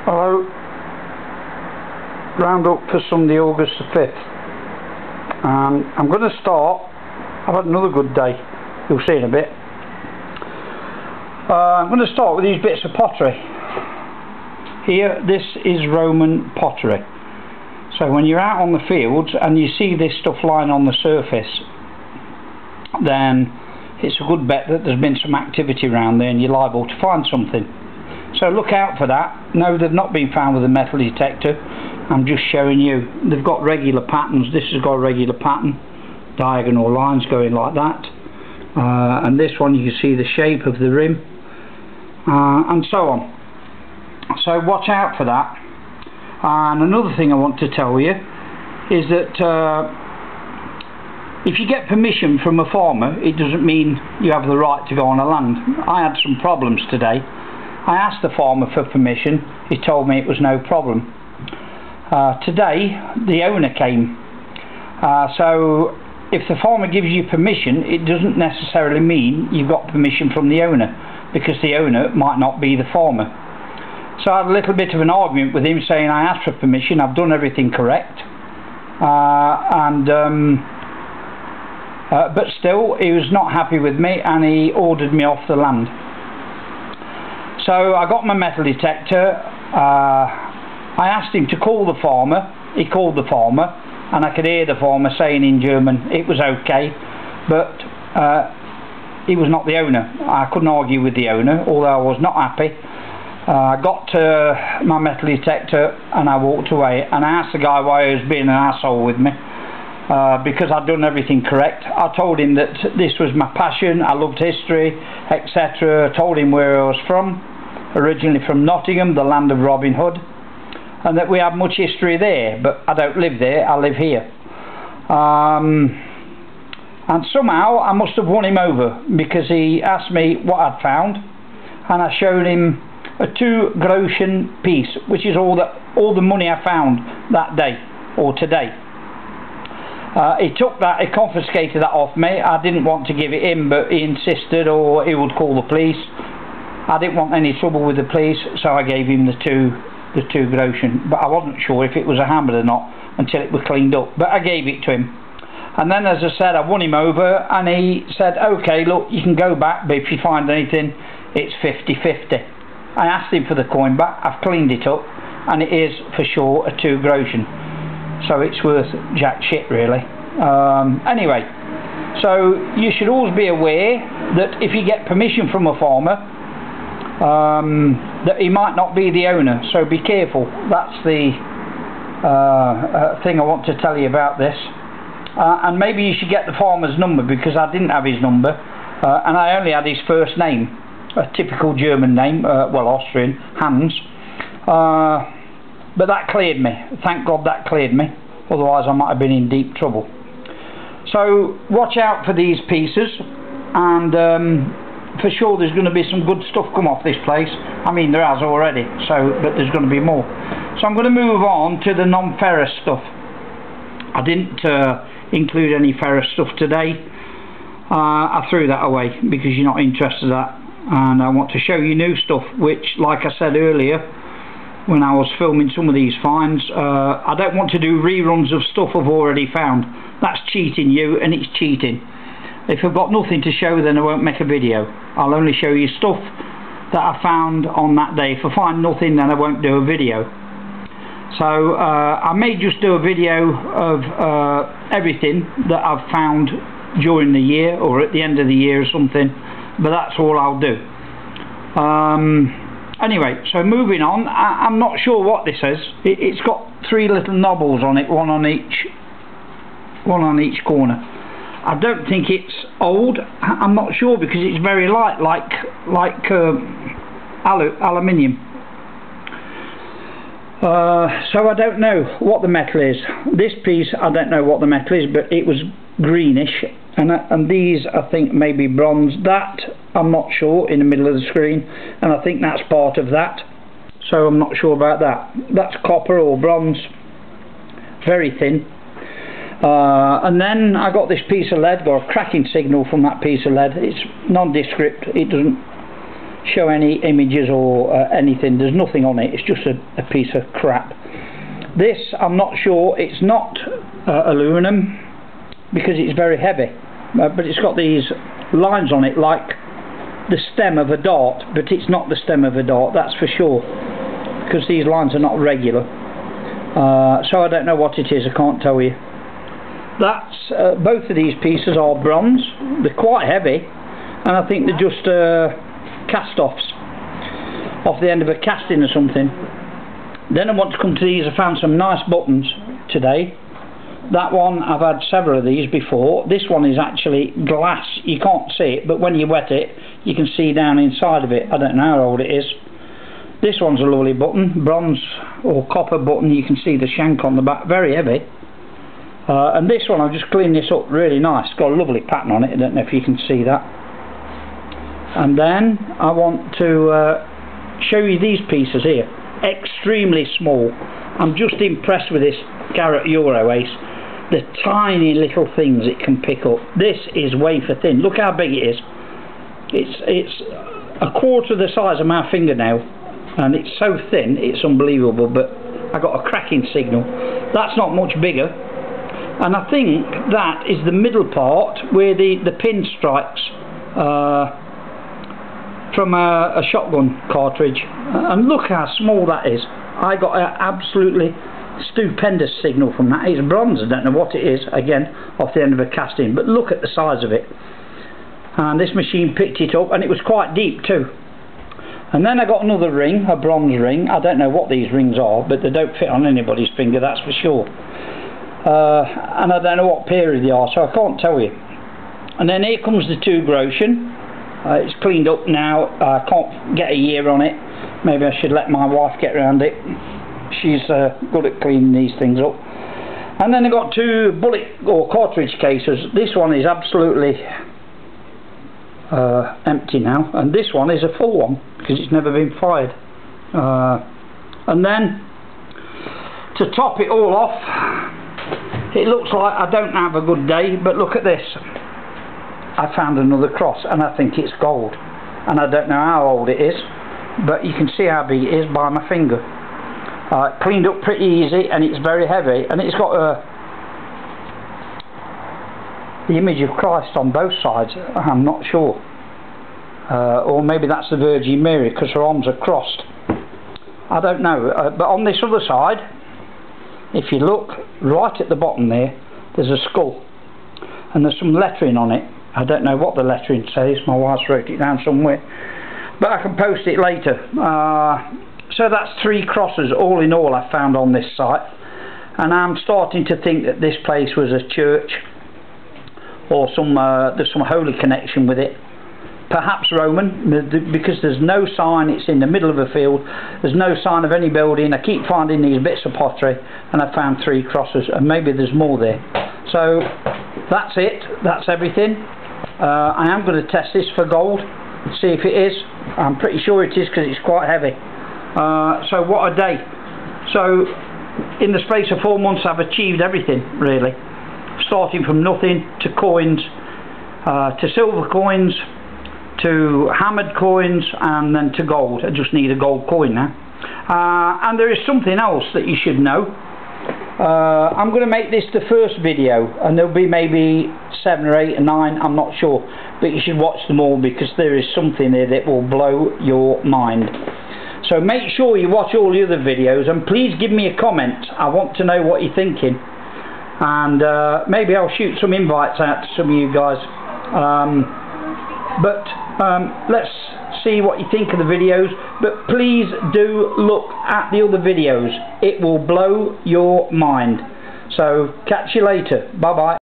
Hello. Roundup for Sunday, August the 5th. I'm going to start. I've had another good day. You'll see in a bit. I'm going to start with these bits of pottery. Here, this is Roman pottery. So when you're out on the fields and you see this stuff lying on the surface, then it's a good bet that there's been some activity around there and you're liable to find something. So look out for that. No, they've not been found with a metal detector. I'm just showing you. They've got regular patterns. This has got a regular pattern, diagonal lines going like that, and this one you can see the shape of the rim, and so on. So watch out for that. And another thing I want to tell you is that if you get permission from a farmer, it doesn't mean you have the right to go on a land. I had some problems today. I asked the farmer for permission. He told me it was no problem. Today the owner came. So if the farmer gives you permission, it doesn't necessarily mean you've got permission from the owner, because the owner might not be the farmer. So I had a little bit of an argument with him, saying I asked for permission, I've done everything correct, but still he was not happy with me and he ordered me off the land. So I got my metal detector. I asked him to call the farmer. He called the farmer, and I could hear the farmer saying in German it was okay, but he was not the owner. I couldn't argue with the owner, although I was not happy. I got to my metal detector and I walked away, and I asked the guy why he was being an asshole with me, because I'd done everything correct. I told him that this was my passion, I loved history, etc. I told him where I was from, originally from Nottingham, the land of Robin Hood, and that we have much history there, but I don't live there, I live here. And somehow I must have won him over, because he asked me what I'd found, and I showed him a 2 groschen piece, which is all the money I found that day, or today. He took that, he confiscated that off me. I didn't want to give it him, but he insisted, or he would call the police. I didn't want any trouble with the police, so I gave him the 2 groschen, but I wasn't sure if it was a hammer or not until it was cleaned up, but I gave it to him. And then, as I said, I won him over, and he said, okay, look, you can go back, but if you find anything, it's 50-50. I asked him for the coin back. I've cleaned it up, and it is for sure a 2 groschen, so it's worth jack shit really. Anyway, so you should always be aware that if you get permission from a farmer, that he might not be the owner, so be careful. That's the thing I want to tell you about this. And maybe you should get the farmer's number, because I didn't have his number, and I only had his first name, a typical German name, well, Austrian, Hans, but that cleared me. Thank God that cleared me, otherwise I might have been in deep trouble. So watch out for these pieces, and for sure there's going to be some good stuff come off this place. I mean, there has already, but there's going to be more. So I'm going to move on to the non-ferrous stuff. I didn't include any ferrous stuff today. I threw that away because you're not interested in that, and I want to show you new stuff, which, like I said earlier when I was filming some of these finds, I don't want to do reruns of stuff I've already found. That's cheating you, and it's cheating. If I've got nothing to show, then I won't make a video. I'll only show you stuff that I found on that day. If I find nothing, then I won't do a video. So I may just do a video of everything that I've found during the year, or at the end of the year or something, but that's all I'll do. Anyway, so moving on, I'm not sure what this is. It's got 3 little knobbles on it, one on each corner. I don't think it's old. I'm not sure, because it's very light, like aluminium. So I don't know what the metal is. This piece, I don't know what the metal is, but it was greenish, and these I think maybe bronze. That I'm not sure, in the middle of the screen, and I think that's part of that, so I'm not sure about that. That's copper or bronze, very thin. And then I got this piece of lead, got a cracking signal from that piece of lead. It's nondescript, it doesn't show any images or anything. There's nothing on it. It's just a piece of crap. This, I'm not sure. It's not aluminum because it's very heavy, but it's got these lines on it like the stem of a dart, but it's not the stem of a dart, that's for sure, because these lines are not regular. So I don't know what it is. I can't tell you. That's both of these pieces are bronze. They're quite heavy, and I think they're just cast-offs off the end of a casting or something. Then I want to come to these. I found some nice buttons today. That one, I've had several of these before. This one is actually glass. You can't see it, but when you wet it, you can see down inside of it. I don't know how old it is. This one's a lovely button, bronze or copper button. You can see the shank on the back, very heavy. And this one, I've just cleaned this up really nice. It's got a lovely pattern on it. I don't know if you can see that. And then I want to show you these pieces here. Extremely small. I'm just impressed with this Garrett Euro Ace. The tiny little things it can pick up. This is wafer thin. Look how big it is. It's a quarter the size of my fingernail, and it's so thin it's unbelievable. But I got a cracking signal. That's not much bigger, and I think that is the middle part where the pin strikes from a shotgun cartridge. And look how small that is. I got an absolutely stupendous signal from that. It's bronze. I don't know what it is, again off the end of a casting, but look at the size of it. And this machine picked it up, and it was quite deep too. And then I got another ring, a bronze ring. I don't know what these rings are, but they don't fit on anybody's finger, that's for sure. And I don't know what period they are, so I can't tell you. And then here comes the 2 Groschen. It's cleaned up now. I can't get a year on it. Maybe I should let my wife get around it. She's good at cleaning these things up. And then I got 2 bullet or cartridge cases. This one is absolutely empty now, and this one is a full one because it's never been fired. And then to top it all off, it looks like I don't have a good day, but look at this. I found another cross, and I think it's gold, and I don't know how old it is, but you can see how big it is by my finger. Cleaned up pretty easy, and it's very heavy, and it's got the image of Christ on both sides. I'm not sure, or maybe that's the Virgin Mary because her arms are crossed. I don't know, but on this other side, if you look right at the bottom there's a skull, and there's some lettering on it. I don't know what the lettering says. My wife wrote it down somewhere, but I can post it later. So that's 3 crosses all in all I found on this site, and I'm starting to think that this place was a church, or there's some holy connection with it, perhaps Roman, because there's no sign. It's in the middle of a field. There's no sign of any building. I keep finding these bits of pottery, and I found 3 crosses, and maybe there's more there. So that's it. That's everything. I am going to test this for gold, see if it is. I'm pretty sure it is because it's quite heavy. So what a day. So in the space of 4 months I've achieved everything really, starting from nothing to coins, to silver coins, to hammered coins, and then to gold. I just need a gold coin now. And there is something else that you should know. I'm going to make this the first video, and there'll be maybe 7 or 8 or 9, I'm not sure, but you should watch them all because there is something there that will blow your mind. So make sure you watch all the other videos, and please give me a comment. I want to know what you're thinking, and maybe I'll shoot some invites out to some of you guys. Let's see what you think of the videos, but please do look at the other videos. It will blow your mind. So catch you later. Bye bye.